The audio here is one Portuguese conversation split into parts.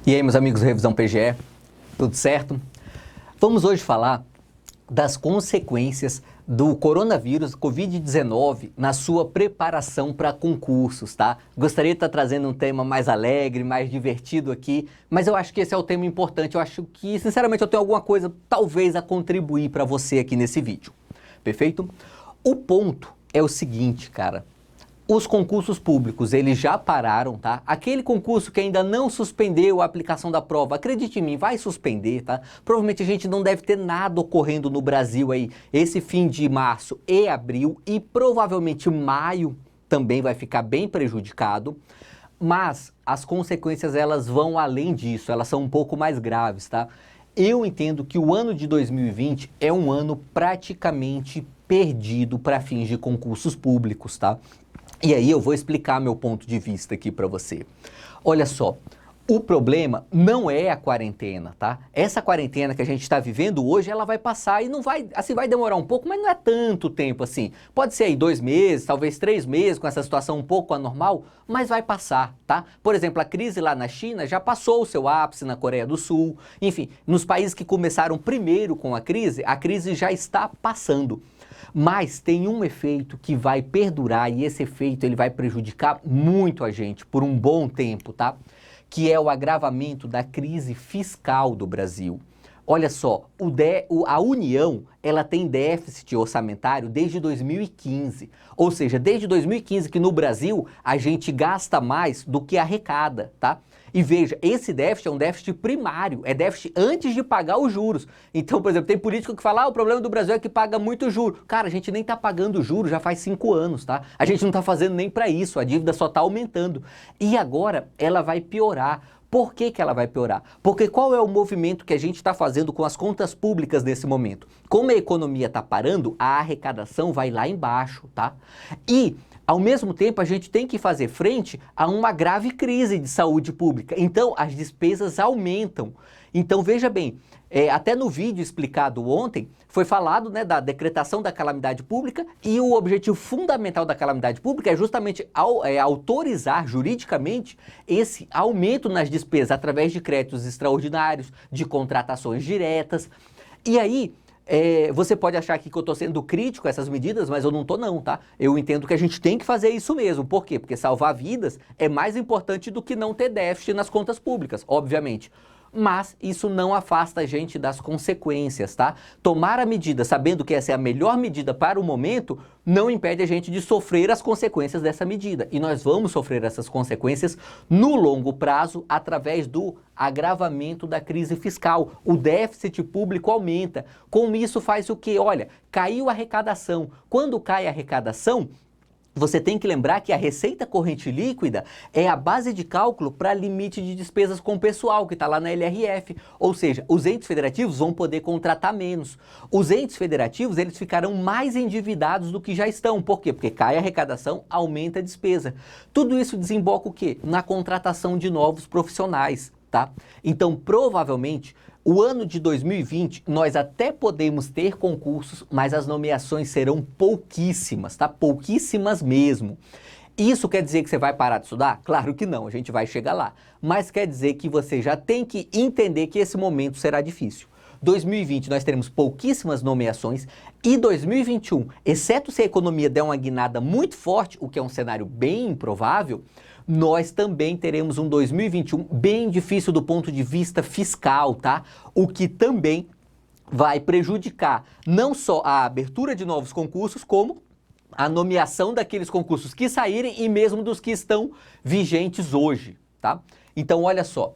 E aí, meus amigos do Revisão PGE, tudo certo? Vamos hoje falar das consequências do coronavírus, Covid-19, na sua preparação para concursos, tá? Gostaria de estar trazendo um tema mais alegre, mais divertido aqui, mas eu acho que esse é o tema importante. Eu acho que, sinceramente, eu tenho alguma coisa, talvez, a contribuir para você aqui nesse vídeo. Perfeito? O ponto é o seguinte, cara. Os concursos públicos, eles já pararam, tá? Aquele concurso que ainda não suspendeu a aplicação da prova, acredite em mim, vai suspender, tá? Provavelmente a gente não deve ter nada ocorrendo no Brasil aí esse fim de março e abril, e provavelmente maio também vai ficar bem prejudicado, mas as consequências elas vão além disso, elas são um pouco mais graves, tá? Eu entendo que o ano de 2020 é um ano praticamente perdido para fins de concursos públicos, tá? E aí eu vou explicar meu ponto de vista aqui para você. Olha só, o problema não é a quarentena, tá? Essa quarentena que a gente está vivendo hoje, ela vai passar e não vai, assim, vai demorar um pouco, mas não é tanto tempo assim. Pode ser aí 2 meses, talvez 3 meses com essa situação um pouco anormal, mas vai passar, tá? Por exemplo, a crise lá na China já passou o seu ápice na Coreia do Sul. Enfim, nos países que começaram primeiro com a crise já está passando. Mas tem um efeito que vai perdurar e esse efeito ele vai prejudicar muito a gente por um bom tempo, tá? Que é o agravamento da crise fiscal do Brasil. Olha só, a União, ela tem déficit orçamentário desde 2015. Ou seja, desde 2015 que no Brasil a gente gasta mais do que arrecada, tá? E veja, esse déficit é um déficit primário, é déficit antes de pagar os juros. Então, por exemplo, tem político que fala, o problema do Brasil é que paga muito juro. Cara, a gente nem tá pagando juros já faz 5 anos, tá? A gente não tá fazendo nem para isso, a dívida só tá aumentando. E agora ela vai piorar. Por que ela vai piorar? Porque qual é o movimento que a gente está fazendo com as contas públicas nesse momento? Como a economia está parando, a arrecadação vai lá embaixo, tá? E ao mesmo tempo, a gente tem que fazer frente a uma grave crise de saúde pública. Então, as despesas aumentam. Então, veja bem, até no vídeo explicado ontem, foi falado, né, da decretação da calamidade pública, e o objetivo fundamental da calamidade pública é justamente autorizar juridicamente esse aumento nas despesas através de créditos extraordinários, de contratações diretas. E aí, você pode achar aqui que eu estou sendo crítico a essas medidas, mas eu não estou não, tá? Eu entendo que a gente tem que fazer isso mesmo. Por quê? Porque salvar vidas é mais importante do que não ter déficit nas contas públicas, obviamente. Mas isso não afasta a gente das consequências, tá? Tomar a medida sabendo que essa é a melhor medida para o momento não impede a gente de sofrer as consequências dessa medida. E nós vamos sofrer essas consequências no longo prazo através do agravamento da crise fiscal. O déficit público aumenta. Com isso faz o quê? Olha, caiu a arrecadação. Quando cai a arrecadação, você tem que lembrar que a receita corrente líquida é a base de cálculo para limite de despesas com pessoal, que está lá na LRF. Ou seja, os entes federativos vão poder contratar menos. Os entes federativos, eles ficarão mais endividados do que já estão. Por quê? Porque cai a arrecadação, aumenta a despesa. Tudo isso desemboca o quê? Na contratação de novos profissionais, tá? Então, provavelmente, o ano de 2020, nós até podemos ter concursos, mas as nomeações serão pouquíssimas, tá? Pouquíssimas mesmo. Isso quer dizer que você vai parar de estudar? Claro que não, a gente vai chegar lá. Mas quer dizer que você já tem que entender que esse momento será difícil. 2020 nós teremos pouquíssimas nomeações e 2021, exceto se a economia der uma guinada muito forte, o que é um cenário bem improvável, nós também teremos um 2021 bem difícil do ponto de vista fiscal, tá? O que também vai prejudicar não só a abertura de novos concursos, como a nomeação daqueles concursos que saírem e mesmo dos que estão vigentes hoje, tá? Então, olha só,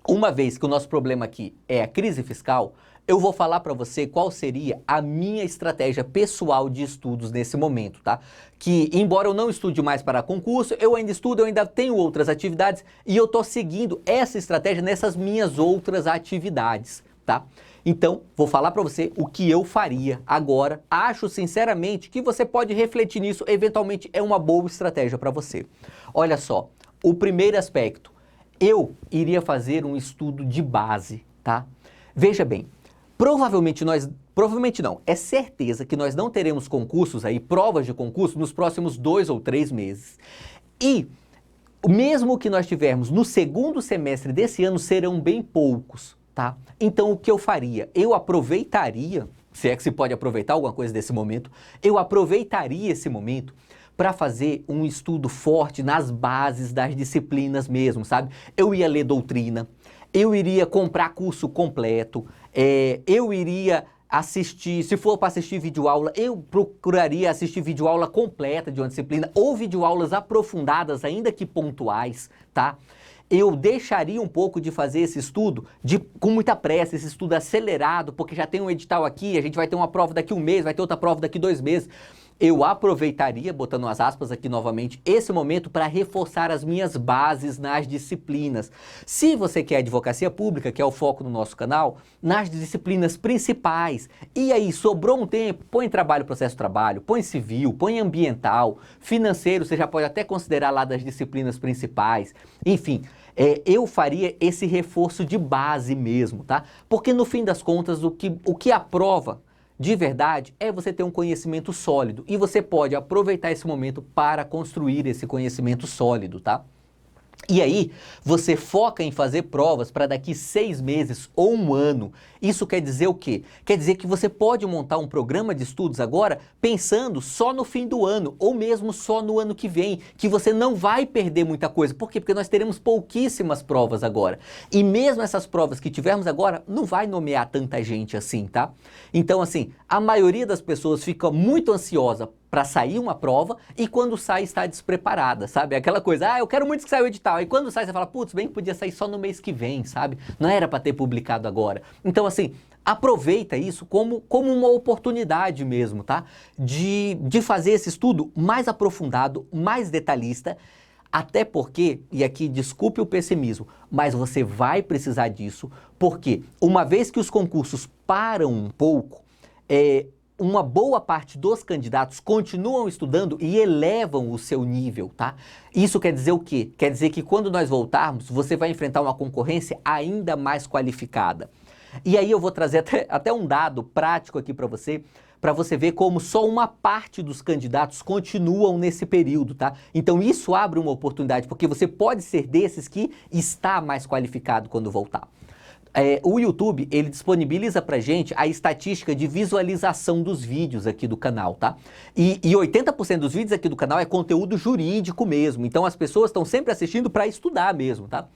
uma vez que o nosso problema aqui é a crise fiscal, eu vou falar para você qual seria a minha estratégia pessoal de estudos nesse momento, tá? Que, embora eu não estude mais para concurso, eu ainda estudo, eu ainda tenho outras atividades e eu tô seguindo essa estratégia nessas minhas outras atividades, tá? Então, vou falar para você o que eu faria agora. Acho, sinceramente, que você pode refletir nisso, eventualmente é uma boa estratégia para você. Olha só, o primeiro aspecto, eu iria fazer um estudo de base, tá? Veja bem, provavelmente não, é certeza que nós não teremos concursos aí, provas de concurso nos próximos 2 ou 3 meses. E mesmo que nós tivermos no segundo semestre desse ano, serão bem poucos, tá? Então, o que eu faria? Eu aproveitaria, se é que se pode aproveitar alguma coisa desse momento, eu aproveitaria esse momento para fazer um estudo forte nas bases das disciplinas mesmo, sabe? Eu ia ler doutrina, eu iria comprar curso completo, eu iria assistir, se for para assistir videoaula, eu procuraria assistir videoaula completa de uma disciplina ou videoaulas aprofundadas, ainda que pontuais, tá? Eu deixaria um pouco de fazer esse estudo com muita pressa, esse estudo acelerado, porque já tem um edital aqui, a gente vai ter uma prova daqui 1 mês, vai ter outra prova daqui 2 meses. Eu aproveitaria, botando as aspas aqui novamente, esse momento para reforçar as minhas bases nas disciplinas. Se você quer advocacia pública, que é o foco do nosso canal, nas disciplinas principais, e aí sobrou um tempo, põe trabalho, processo de trabalho, põe civil, põe ambiental, financeiro, você já pode até considerar lá das disciplinas principais, enfim. Eu faria esse reforço de base mesmo, tá? Porque no fim das contas, o que aprova de verdade é você ter um conhecimento sólido e você pode aproveitar esse momento para construir esse conhecimento sólido, tá? E aí, você foca em fazer provas para daqui 6 meses ou 1 ano. Isso quer dizer o quê? Quer dizer que você pode montar um programa de estudos agora pensando só no fim do ano ou mesmo só no ano que vem, que você não vai perder muita coisa. Por quê? Porque nós teremos pouquíssimas provas agora. E mesmo essas provas que tivermos agora, não vai nomear tanta gente assim, tá? Então, assim, a maioria das pessoas fica muito ansiosa para sair uma prova e quando sai está despreparada, sabe? Aquela coisa, eu quero muito que saia o edital. E quando sai você fala, putz, bem que podia sair só no mês que vem, sabe? Não era para ter publicado agora. Então, assim, aproveita isso como uma oportunidade mesmo, tá? De fazer esse estudo mais aprofundado, mais detalhista, até porque, e aqui desculpe o pessimismo, mas você vai precisar disso, porque uma vez que os concursos param um pouco, uma boa parte dos candidatos continuam estudando e elevam o seu nível, tá? Isso quer dizer o quê? Quer dizer que quando nós voltarmos, você vai enfrentar uma concorrência ainda mais qualificada. E aí eu vou trazer até um dado prático aqui para você ver como só uma parte dos candidatos continuam nesse período, tá? Então isso abre uma oportunidade, porque você pode ser desses que está mais qualificado quando voltar. O YouTube, ele disponibiliza pra gente a estatística de visualização dos vídeos aqui do canal, tá? E 80% dos vídeos aqui do canal é conteúdo jurídico mesmo, então as pessoas estão sempre assistindo para estudar mesmo, tá?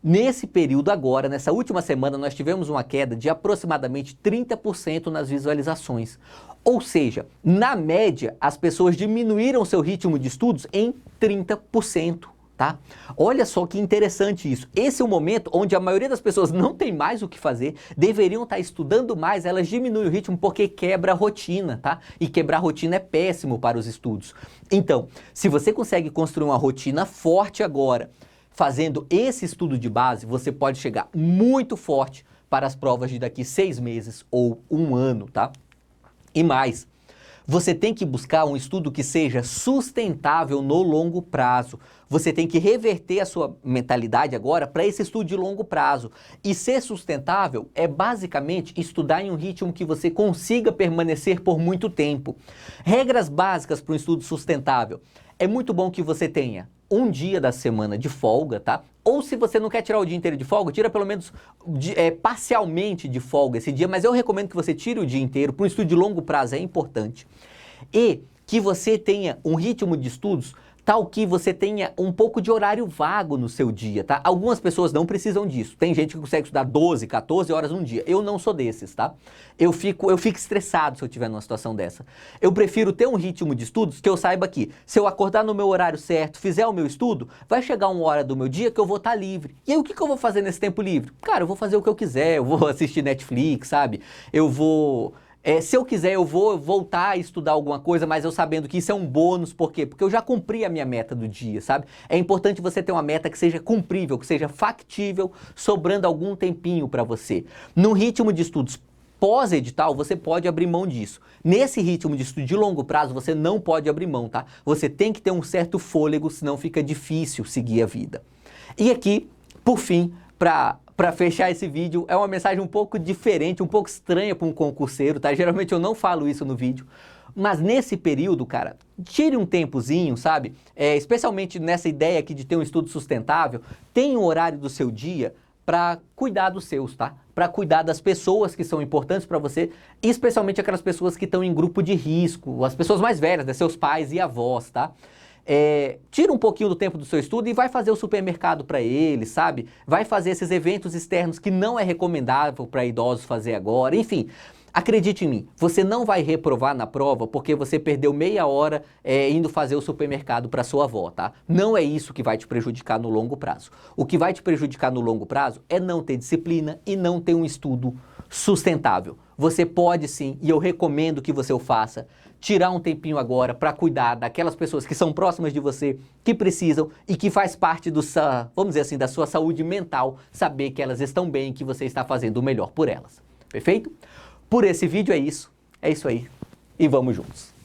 Nesse período agora, nessa última semana, nós tivemos uma queda de aproximadamente 30% nas visualizações. Ou seja, na média, as pessoas diminuíram seu ritmo de estudos em 30%. Tá? Olha só que interessante isso. Esse é o momento onde a maioria das pessoas não tem mais o que fazer, deveriam estar estudando mais, elas diminuem o ritmo porque quebra a rotina, tá? E quebrar a rotina é péssimo para os estudos. Então, se você consegue construir uma rotina forte agora, fazendo esse estudo de base, você pode chegar muito forte para as provas de daqui 6 meses ou 1 ano, tá? E mais, você tem que buscar um estudo que seja sustentável no longo prazo. Você tem que reverter a sua mentalidade agora para esse estudo de longo prazo. E ser sustentável é basicamente estudar em um ritmo que você consiga permanecer por muito tempo. Regras básicas para um estudo sustentável. É muito bom que você tenha um dia da semana de folga, tá? Ou se você não quer tirar o dia inteiro de folga, tira pelo menos parcialmente de folga esse dia, mas eu recomendo que você tire o dia inteiro, para um estudo de longo prazo é importante. E que você tenha um ritmo de estudos tal que você tenha um pouco de horário vago no seu dia, tá? Algumas pessoas não precisam disso. Tem gente que consegue estudar 12, 14 horas num dia. Eu não sou desses, tá? Eu fico estressado se eu estiver numa situação dessa. Eu prefiro ter um ritmo de estudos que eu saiba que se eu acordar no meu horário certo, fizer o meu estudo, vai chegar uma hora do meu dia que eu vou estar livre. E aí o que eu vou fazer nesse tempo livre? Cara, eu vou fazer o que eu quiser, eu vou assistir Netflix, sabe? Eu vou... se eu quiser, eu vou voltar a estudar alguma coisa, mas eu sabendo que isso é um bônus, por quê? Porque eu já cumpri a minha meta do dia, sabe? É importante você ter uma meta que seja cumprível, que seja factível, sobrando algum tempinho para você. Num ritmo de estudos pós-edital, você pode abrir mão disso. Nesse ritmo de estudo de longo prazo, você não pode abrir mão, tá? Você tem que ter um certo fôlego, senão fica difícil seguir a vida. E aqui, por fim, para fechar esse vídeo, é uma mensagem um pouco diferente, um pouco estranha para um concurseiro, tá? Geralmente eu não falo isso no vídeo, Mas nesse período, cara, tire um tempozinho, sabe? Especialmente nessa ideia aqui de ter um estudo sustentável, tenha um horário do seu dia para cuidar dos seus, tá? Para cuidar das pessoas que são importantes para você, e especialmente aquelas pessoas que estão em grupo de risco, as pessoas mais velhas, né? Seus pais e avós, tá? Tira um pouquinho do tempo do seu estudo e vai fazer o supermercado para eles, sabe? Vai fazer esses eventos externos que não é recomendável para idosos fazer agora, enfim. Acredite em mim, você não vai reprovar na prova porque você perdeu meia hora indo fazer o supermercado para sua avó, tá? Não é isso que vai te prejudicar no longo prazo. O que vai te prejudicar no longo prazo é não ter disciplina e não ter um estudo sustentável. Você pode sim, e eu recomendo que você o faça, tirar um tempinho agora para cuidar daquelas pessoas que são próximas de você, que precisam e que faz parte vamos dizer assim, da sua saúde mental, saber que elas estão bem e que você está fazendo o melhor por elas. Perfeito? Por esse vídeo é isso aí e vamos juntos.